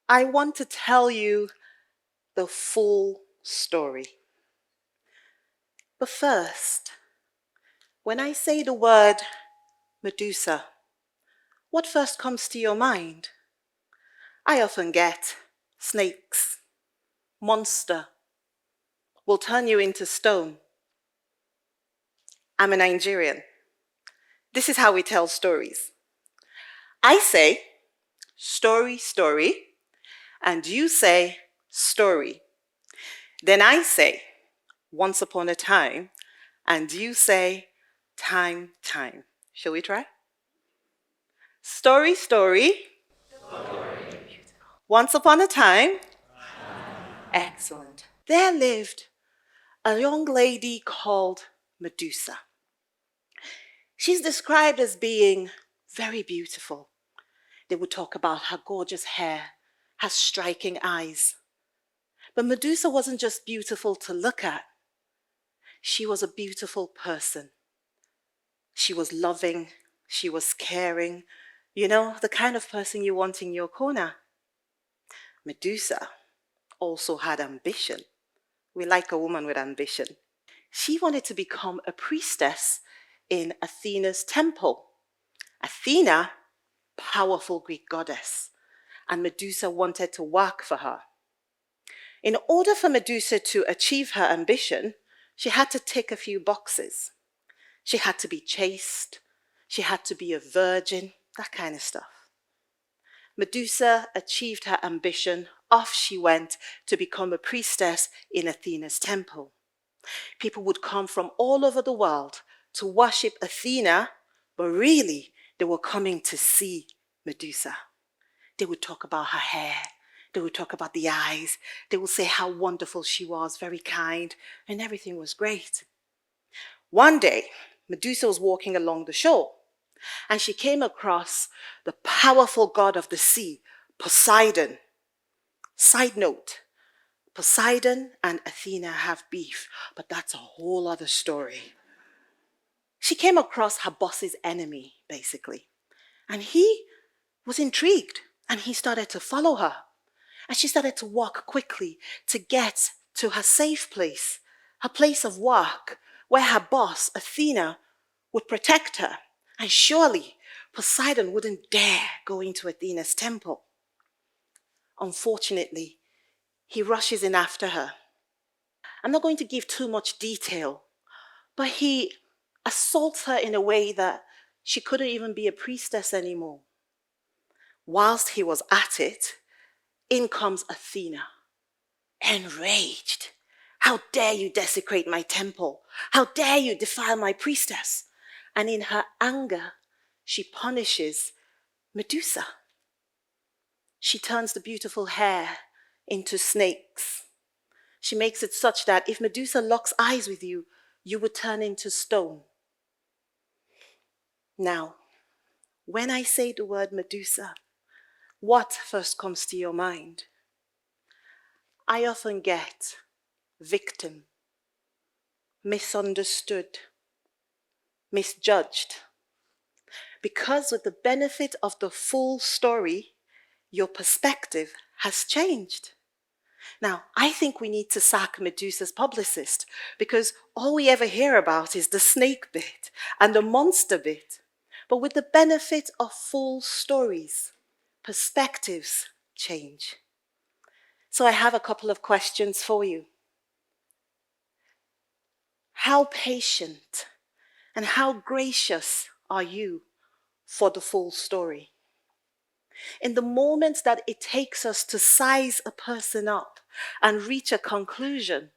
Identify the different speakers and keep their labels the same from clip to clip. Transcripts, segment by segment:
Speaker 1: I want to tell you the full story. But first, when I say the word Medusa, what first comes to your mind? I often get snakes, monster, will turn you into stone. I'm a Nigerian. This is how we tell stories. I say story, story, and you say story. Then I say once upon a time, and you say time, time. Shall we try? Story, story. Story. Once upon a time. Excellent. There lived a young lady called Medusa. She's described as being very beautiful. They would talk about her gorgeous hair, her striking eyes. But Medusa wasn't just beautiful to look at. She was a beautiful person. She was loving. She was caring. You know, the kind of person you want in your corner. Medusa also had ambition. We like a woman with ambition. She wanted to become a priestess in Athena's temple. Athena, powerful Greek goddess, and Medusa wanted to work for her. In order for Medusa to achieve her ambition, she had to tick a few boxes. She had to be chaste, she had to be a virgin, that kind of stuff. Medusa achieved her ambition. Off she went to become a priestess in Athena's temple. People would come from all over the world to worship Athena, but really they were coming to see Medusa. They would talk about her hair. They would talk about the eyes. They would say how wonderful she was, very kind, and everything was great. One day, Medusa was walking along the shore, and she came across the powerful god of the sea, Poseidon. Side note, Poseidon and Athena have beef, but that's a whole other story. She came across her boss's enemy, basically, and he was intrigued, and he started to follow her. And she started to walk quickly to get to her safe place, her place of work, where her boss, Athena, would protect her. And surely Poseidon wouldn't dare go into Athena's temple. Unfortunately, he rushes in after her. I'm not going to give too much detail, but he assaults her in a way that she couldn't even be a priestess anymore. Whilst he was at it, in comes Athena, enraged. How dare you desecrate my temple? How dare you defile my priestess? And in her anger, she punishes Medusa. She turns the beautiful hair into snakes. She makes it such that if Medusa locks eyes with you, you would turn into stone. Now, when I say the word Medusa, what first comes to your mind? I often get victim, misunderstood, misjudged. Because with the benefit of the full story, your perspective has changed. Now, I think we need to sack Medusa's publicist because all we ever hear about is the snake bit and the monster bit. But with the benefit of full stories, perspectives change. So I have a couple of questions for you. How patient and how gracious are you for the full story? In the moments that it takes us to size a person up and reach a conclusion,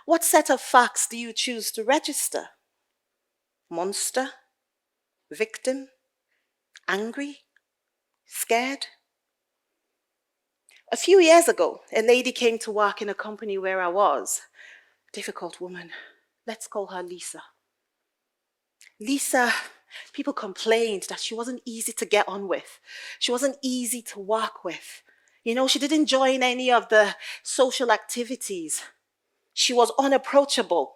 Speaker 1: what set of facts do you choose to register? Monster? Victim? Angry? Scared? A few years ago, a lady came to work in a company where I was. Difficult woman. Let's call her Lisa. Lisa, people complained that she wasn't easy to get on with. She wasn't easy to work with. You know, she didn't join any of the social activities. She was unapproachable.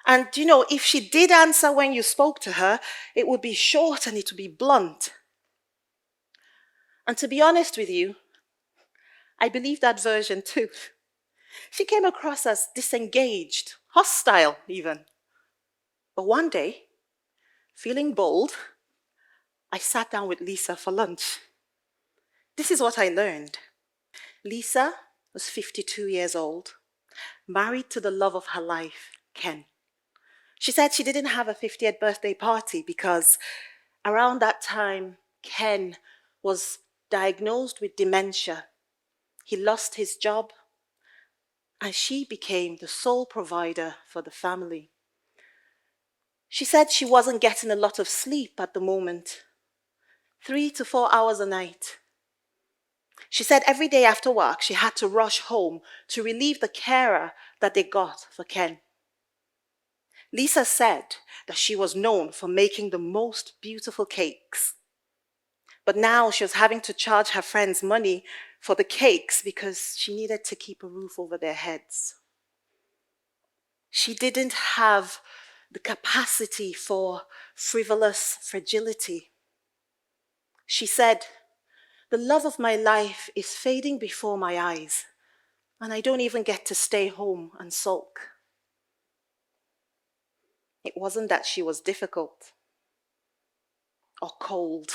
Speaker 1: And, you know, if she did answer when you spoke to her, it would be short and it would be blunt. And to be honest with you, I believe that version too. She came across as disengaged, hostile even. But one day, feeling bold, I sat down with Lisa for lunch. This is what I learned. Lisa was 52 years old, married to the love of her life, Ken. She said she didn't have a 50th birthday party because around that time, Ken was diagnosed with dementia. He lost his job, and she became the sole provider for the family. She said she wasn't getting a lot of sleep at the moment, 3 to 4 hours a night. She said every day after work, she had to rush home to relieve the carer that they got for Ken. Lisa said that she was known for making the most beautiful cakes. But now she was having to charge her friends money for the cakes because she needed to keep a roof over their heads. She didn't have the capacity for frivolous fragility. She said, "The love of my life is fading before my eyes, and I don't even get to stay home and sulk." It wasn't that she was difficult or cold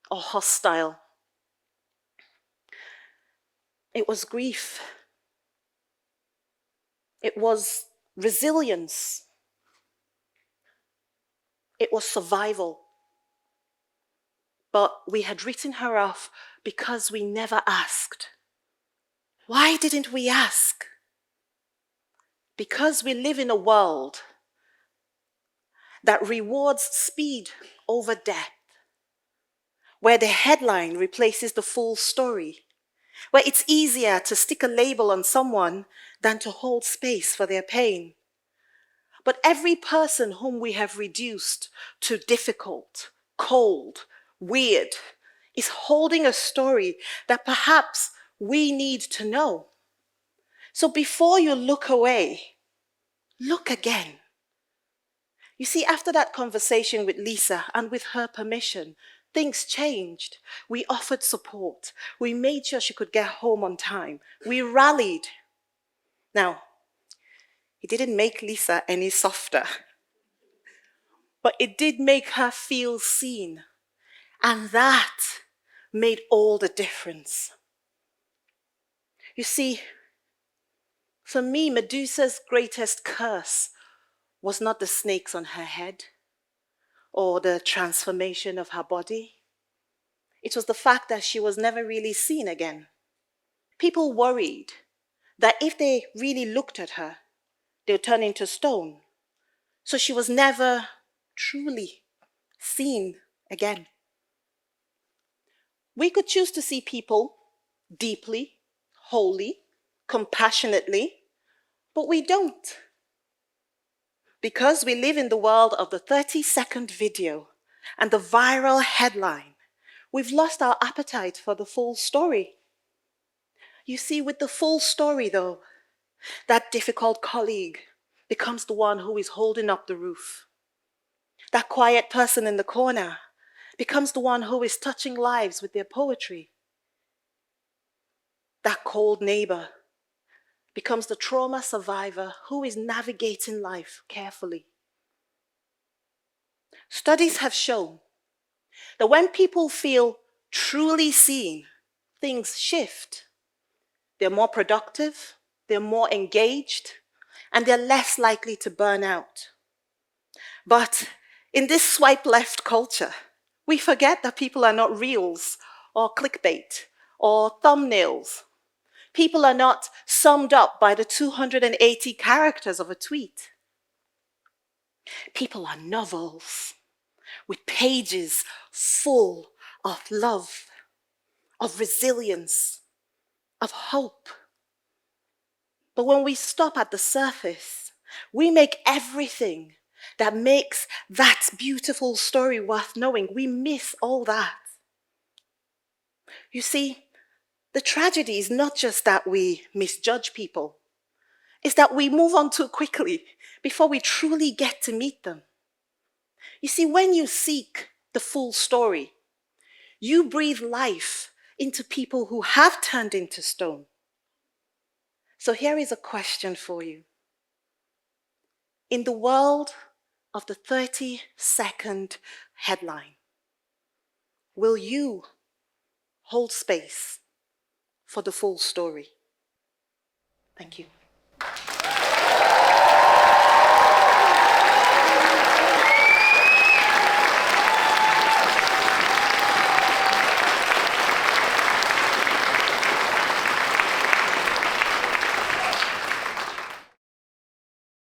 Speaker 1: or hostile. It was grief. It was resilience. It was survival. But we had written her off because we never asked. Why didn't we ask? Because we live in a world that rewards speed over depth, where the headline replaces the full story, where it's easier to stick a label on someone than to hold space for their pain. But every person whom we have reduced to difficult, cold, weird, is holding a story that perhaps we need to know. So before you look away, look again. You see, after that conversation with Lisa, and with her permission, things changed. We offered support. We made sure she could get home on time. We rallied. Now, it didn't make Lisa any softer, but it did make her feel seen. And that made all the difference. You see, for me, Medusa's greatest curse was not the snakes on her head or the transformation of her body. It was the fact that she was never really seen again. People worried that if they really looked at her, they would turn into stone. So she was never truly seen again. We could choose to see people deeply, wholly, compassionately, but we don't. Because we live in the world of the 30-second video and the viral headline, we've lost our appetite for the full story. You see, with the full story though, that difficult colleague becomes the one who is holding up the roof. That quiet person in the corner becomes the one who is touching lives with their poetry. That cold neighbor becomes the trauma survivor who is navigating life carefully. Studies have shown that when people feel truly seen, things shift. They're more productive, they're more engaged, and they're less likely to burn out. But in this swipe left culture, we forget that people are not reels or clickbait or thumbnails. People are not summed up by the 280 characters of a tweet. People are novels with pages full of love, of resilience, of hope. But when we stop at the surface, we make everything that makes that beautiful story worth knowing. We miss all that. You see, the tragedy is not just that we misjudge people, it's that we move on too quickly before we truly get to meet them. You see, when you seek the full story, you breathe life into people who have turned into stone. So here is a question for you. In the world of the 30-second headline, will you hold space for the full story? Thank you.